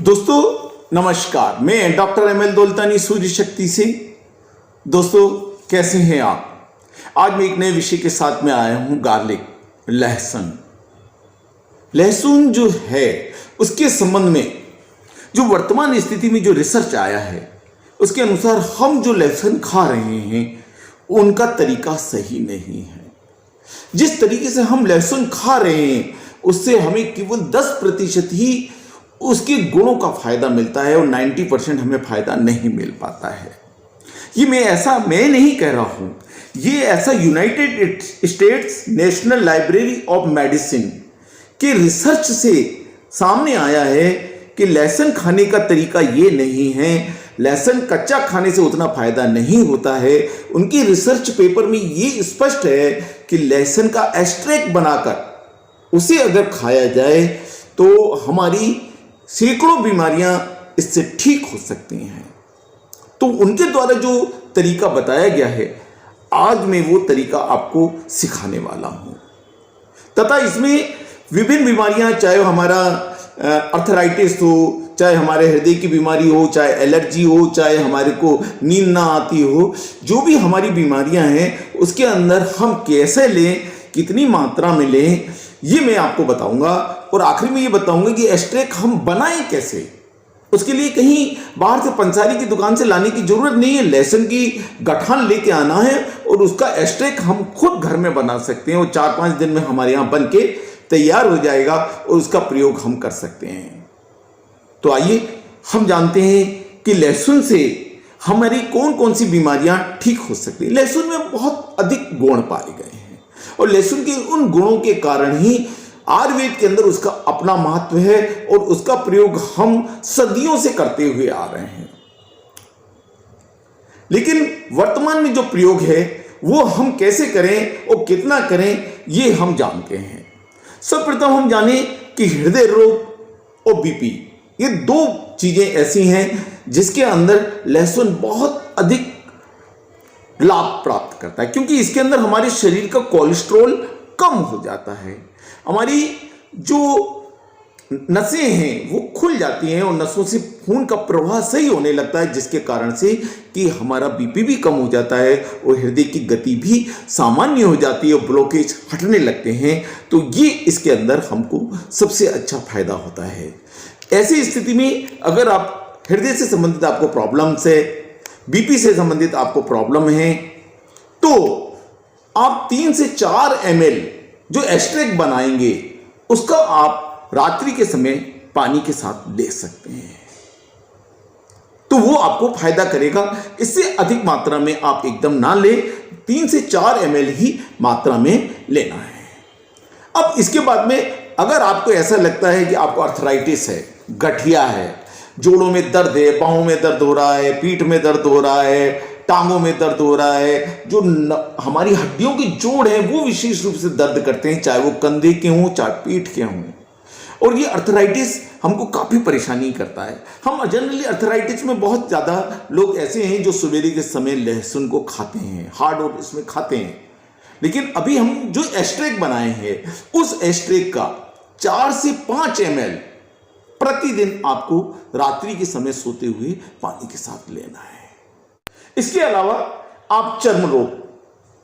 दोस्तों नमस्कार, मैं डॉक्टर एमएल दौलतानी सूर्य शक्ति से। दोस्तों कैसे हैं आप? आज मैं एक नए विषय के साथ में आया हूं, गार्लिक, लहसुन। लहसुन जो है उसके संबंध में जो वर्तमान स्थिति में जो रिसर्च आया है उसके अनुसार हम जो लहसुन खा रहे हैं उनका तरीका सही नहीं है। जिस तरीके से हम लहसुन खा रहे हैं उससे हमें केवल 10% ही उसके गुणों का फायदा मिलता है और 90% हमें फायदा नहीं मिल पाता है। ये मैं नहीं कह रहा हूं, ये ऐसा United states national library of medicine के रिसर्च से सामने आया है कि लहसुन खाने का तरीका ये नहीं है, लहसुन कच्चा खाने से उतना फायदा नहीं होता है। उनकी रिसर्च पेपर में ये स्पष्ट है कि लहसुन का एक्सट्रैक्ट बनाकर उसे अगर खाया जाए तो हमारी सैकड़ों बीमारियां इससे ठीक हो सकती हैं। तो उनके द्वारा जो तरीका बताया गया है, आज मैं वो तरीका आपको सिखाने वाला हूं तथा इसमें विभिन्न बीमारियां, चाहे हमारा अर्थराइटिस हो, चाहे हमारे हृदय की बीमारी हो, चाहे एलर्जी हो, चाहे हमारे को नींद ना आती हो, जो भी हमारी बीमारियां हैं उसके अंदर हम कैसे लें, कितनी मात्रा में लें, ये मैं आपको बताऊंगा। और आखिर में ये बताऊंगा कि एक्सट्रैक्ट हम बनाएं कैसे। उसके लिए कहीं बाहर से पंसारी की दुकान से लाने की जरूरत नहीं है। लहसुन की गठान लेके आना है और उसका एक्सट्रैक्ट हम खुद घर में बना सकते हैं और 4-5 दिन में हमारे यहाँ बन के तैयार हो जाएगा और उसका प्रयोग हम कर सकते हैं। तो आइए हम जानते हैं कि लहसुन से हमारी कौन कौन सी बीमारियां ठीक हो सकती हैं। लहसुन में बहुत अधिक गुण पाए गए हैं और लहसुन के उन गुणों के कारण ही आयुर्वेद के अंदर उसका अपना महत्व है और उसका प्रयोग हम सदियों से करते हुए आ रहे हैं। लेकिन वर्तमान में जो प्रयोग है वो हम कैसे करें और कितना करें, ये हम जानते हैं। सर्वप्रथम हम जाने कि हृदय रोग और बीपी, ये 2 चीजें ऐसी हैं जिसके अंदर लहसुन बहुत अधिक लाभ प्राप्त करता है, क्योंकि इसके अंदर हमारे शरीर का कोलेस्ट्रॉल कम हो जाता है, हमारी जो नसें हैं वो खुल जाती हैं और नसों से खून का प्रवाह सही होने लगता है, जिसके कारण से कि हमारा बीपी भी कम हो जाता है और हृदय की गति भी सामान्य हो जाती है और ब्लॉकेज हटने लगते हैं। तो ये इसके अंदर हमको सबसे अच्छा फायदा होता है। ऐसी स्थिति में अगर आप हृदय से संबंधित आपको प्रॉब्लम्स है, बीपी से संबंधित आपको प्रॉब्लम है, तो आप 3 से 4 ml जो एक्सट्रैक्ट बनाएंगे उसका आप रात्रि के समय पानी के साथ ले सकते हैं, तो वो आपको फायदा करेगा। इससे अधिक मात्रा में आप एकदम ना ले, 3 से 4 ml ही मात्रा में लेना है। अब इसके बाद में अगर आपको ऐसा लगता है कि आपको अर्थराइटिस है, गठिया है, जोड़ों में दर्द है, पांवों में दर्द हो रहा है, पीठ में दर्द हो रहा है, टांगों में दर्द हो रहा है, जो हमारी हड्डियों के जोड़ हैं वो विशेष रूप से दर्द करते हैं, चाहे वो कंधे के हों चाहे पीठ के हों, और ये अर्थराइटिस हमको काफ़ी परेशानी करता है। हम जनरली अर्थराइटिस में बहुत ज़्यादा लोग ऐसे हैं जो सवेरे के समय लहसुन को खाते हैं, हार्ड और इसमें खाते हैं, लेकिन अभी हम जो एक्सट्रैक्ट बनाए हैं उस एक्सट्रैक्ट का 4 से 5 ml प्रतिदिन आपको रात्रि के समय सोते हुए पानी के साथ लेना है। इसके अलावा आप चर्म रोग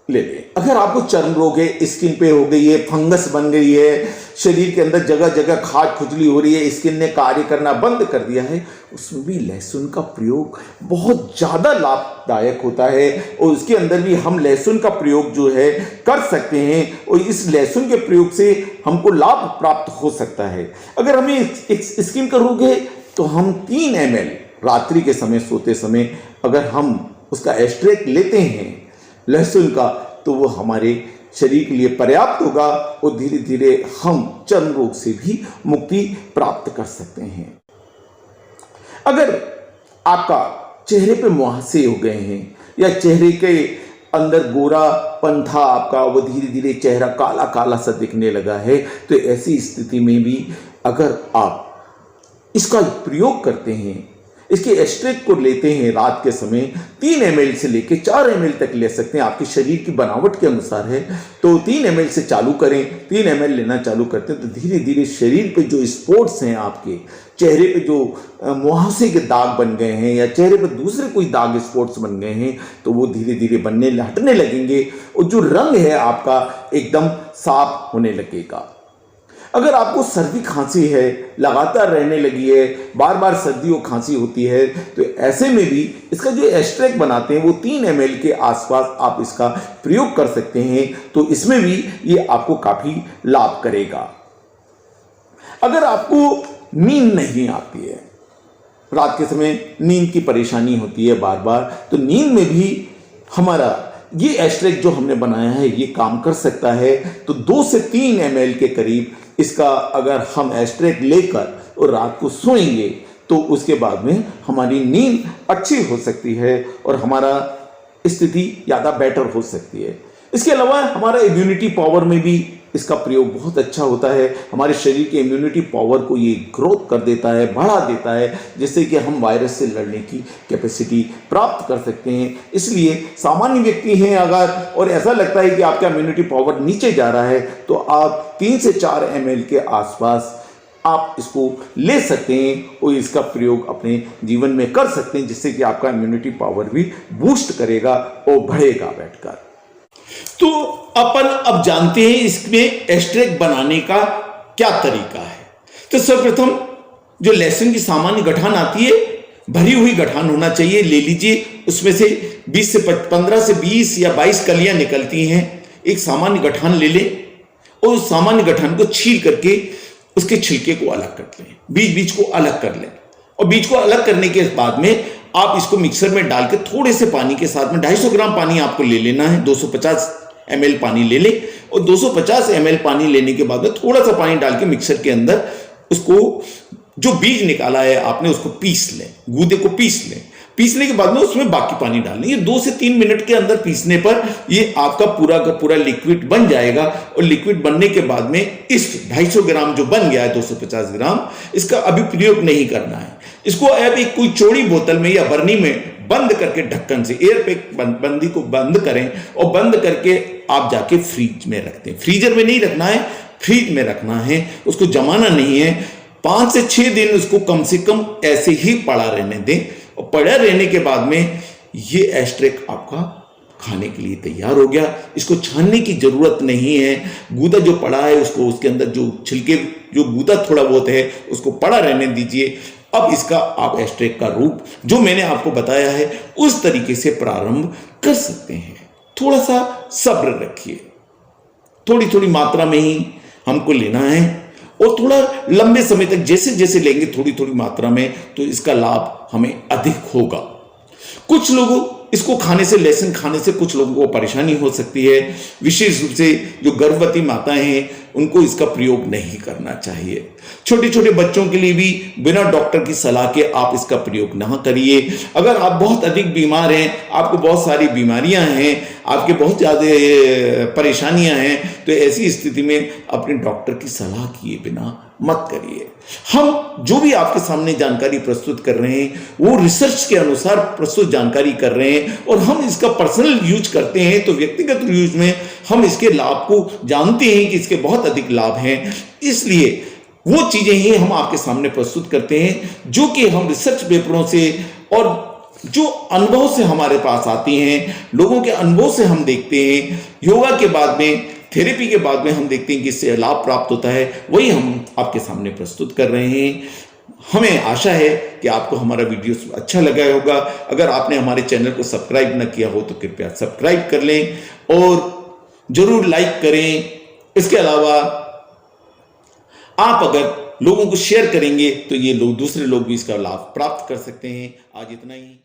ले लें। अगर आपको चर्म रोग है, स्किन पे हो गई है, फंगस बन गई है, शरीर के अंदर जगह जगह खाज खुजली हो रही है, स्किन ने कार्य करना बंद कर दिया है, उसमें भी लहसुन का प्रयोग बहुत ज़्यादा लाभदायक होता है और उसके अंदर भी हम लहसुन का प्रयोग जो है कर सकते हैं और इस लहसुन के प्रयोग से हमको लाभ प्राप्त हो सकता है। अगर हमें स्किन का रोग है तो हम 3 ml रात्रि के समय सोते समय अगर हम उसका एक्सट्रैक्ट लेते हैं लहसुन का, तो वो हमारे शरीर के लिए पर्याप्त होगा और धीरे धीरे हम चर्म रोग से भी मुक्ति प्राप्त कर सकते हैं। अगर आपका चेहरे पे मुहासे हो गए हैं या चेहरे के अंदर गोरापन था आपका, वो धीरे धीरे चेहरा काला काला सा दिखने लगा है, तो ऐसी स्थिति में भी अगर आप इसका प्रयोग करते हैं, इसके एक्सट्रैक्ट को लेते हैं रात के समय 3 ml से लेकर 4 ml तक ले सकते हैं, आपके शरीर की बनावट के अनुसार है। तो 3 ml से चालू करें, 3 ml लेना चालू करते हैं तो धीरे धीरे शरीर पे जो स्पॉट्स हैं, आपके चेहरे पे जो मुहासे के दाग बन गए हैं या चेहरे पे दूसरे कोई दाग स्पॉट्स बन गए हैं, तो वो धीरे धीरे हटने लगेंगे और जो रंग है आपका एकदम साफ होने लगेगा। अगर आपको सर्दी खांसी है, लगातार रहने लगी है, बार बार सर्दी और खांसी होती है, तो ऐसे में भी इसका जो एक्सट्रैक्ट बनाते हैं वो 3 ml के आसपास आप इसका प्रयोग कर सकते हैं। तो इसमें भी ये आपको काफ़ी लाभ करेगा। अगर आपको नींद नहीं आती है, रात के समय नींद की परेशानी होती है बार बार, तो नींद में भी हमारा ये एक्सट्रैक्ट जो हमने बनाया है ये काम कर सकता है। तो 2 से 3 ml के करीब इसका अगर हम एक्सट्रैक्ट लेकर और रात को सोएंगे तो उसके बाद में हमारी नींद अच्छी हो सकती है और हमारा स्थिति ज़्यादा बेटर हो सकती है। इसके अलावा हमारा इम्यूनिटी पावर में भी इसका प्रयोग बहुत अच्छा होता है। हमारे शरीर के इम्यूनिटी पावर को ये ग्रोथ कर देता है, बढ़ा देता है, जिससे कि हम वायरस से लड़ने की कैपेसिटी प्राप्त कर सकते हैं। इसलिए सामान्य व्यक्ति हैं अगर और ऐसा लगता है कि आपका इम्यूनिटी पावर नीचे जा रहा है, तो आप 3 से 4 ml के आसपास आप इसको ले सकते हैं और इसका प्रयोग अपने जीवन में कर सकते हैं, जिससे कि आपका इम्यूनिटी पावर भी बूस्ट करेगा और बढ़ेगा बैठकर। तो अपन अब जानते हैं इसमें एक्सट्रैक्ट बनाने का क्या तरीका है। तो सर्वप्रथम जो लहसुन की सामान्य गठान आती है, भरी हुई गठान होना चाहिए, ले लीजिए। उसमें से 15 से 20 या 22 कलियां निकलती हैं। एक सामान्य गठान ले लें और उस सामान्य गठान को छील करके उसके छिलके को अलग कर लें, बीज को अलग कर लें। और बीज को अलग करने के बाद में आप इसको मिक्सर में डाल के थोड़े से पानी के साथ में 250 ग्राम पानी आपको ले लेना है। 250 ml पानी ले लें और 250 ml पानी लेने के बाद में थोड़ा सा पानी डाल के मिक्सर के अंदर उसको जो बीज निकाला है आपने उसको पीस लें, गूदे को पीस लें। पीसने के बाद में उसमें बाकी पानी डाल लें। ये 2 से 3 मिनट के अंदर पीसने पर ये आपका पूरा का पूरा लिक्विड बन जाएगा। और लिक्विड बनने के बाद में इस 250 ग्राम जो बन गया है 250 ग्राम, इसका अभी प्रयोग नहीं करना है। इसको अब एक कोई चौड़ी बोतल में या बरनी में बंद करके ढक्कन से एयर पैक बंदी को बंद करें और बंद करके आप जाके फ्रीज में रखते हैं। फ्रीजर में नहीं रखना है, फ्रीज में रखना है, उसको जमाना नहीं है। 5 से 6 दिन उसको कम से कम ऐसे ही पड़ा रहने दें और पड़ा रहने के बाद में ये एक्सट्रैक्ट आपका खाने के लिए तैयार हो गया। इसको छानने की जरूरत नहीं है। गूदा जो पड़ा है उसको, उसके अंदर जो छिलके जो गूदा थोड़ा बहुत है उसको पड़ा रहने दीजिए। अब इसका आप एक्सट्रैक्ट का रूप जो मैंने आपको बताया है उस तरीके से प्रारंभ कर सकते हैं। थोड़ा सा सब्र रखिए, थोड़ी थोड़ी मात्रा में ही हमको लेना है और थोड़ा लंबे समय तक जैसे जैसे लेंगे थोड़ी थोड़ी मात्रा में, तो इसका लाभ हमें अधिक होगा। कुछ लोगों इसको खाने से, लहसुन खाने से कुछ लोगों को परेशानी हो सकती है। विशेष रूप से जो गर्भवती माताएं हैं उनको इसका प्रयोग नहीं करना चाहिए। छोटे छोटे बच्चों के लिए भी बिना डॉक्टर की सलाह के आप इसका प्रयोग ना करिए। अगर आप बहुत अधिक बीमार हैं, आपको बहुत सारी बीमारियां हैं, आपके बहुत ज़्यादा परेशानियां हैं, तो ऐसी स्थिति में अपने डॉक्टर की सलाह किए बिना मत करिए। हम जो भी आपके सामने जानकारी प्रस्तुत कर रहे हैं वो रिसर्च के अनुसार प्रस्तुत जानकारी कर रहे हैं और हम इसका पर्सनल यूज करते हैं। तो व्यक्तिगत यूज में हम इसके लाभ को जानते हैं कि इसके बहुत अधिक लाभ हैं, इसलिए वो चीजें ही हम आपके सामने प्रस्तुत करते हैं जो कि हम रिसर्च पेपरों से और जो अनुभव से हमारे पास आती हैं, लोगों के अनुभव से हम देखते हैं। योगा के बाद में, थेरेपी के बाद में हम देखते हैं कि इससे लाभ प्राप्त होता है, वही हम आपके सामने प्रस्तुत कर रहे हैं। हमें आशा है कि आपको हमारा वीडियो अच्छा लगा होगा। अगर आपने हमारे चैनल को सब्सक्राइब न किया हो तो कृपया सब्सक्राइब कर लें और जरूर लाइक करें। इसके अलावा आप अगर लोगों को शेयर करेंगे तो ये लोग, दूसरे लोग भी इसका लाभ प्राप्त कर सकते हैं। आज इतना ही।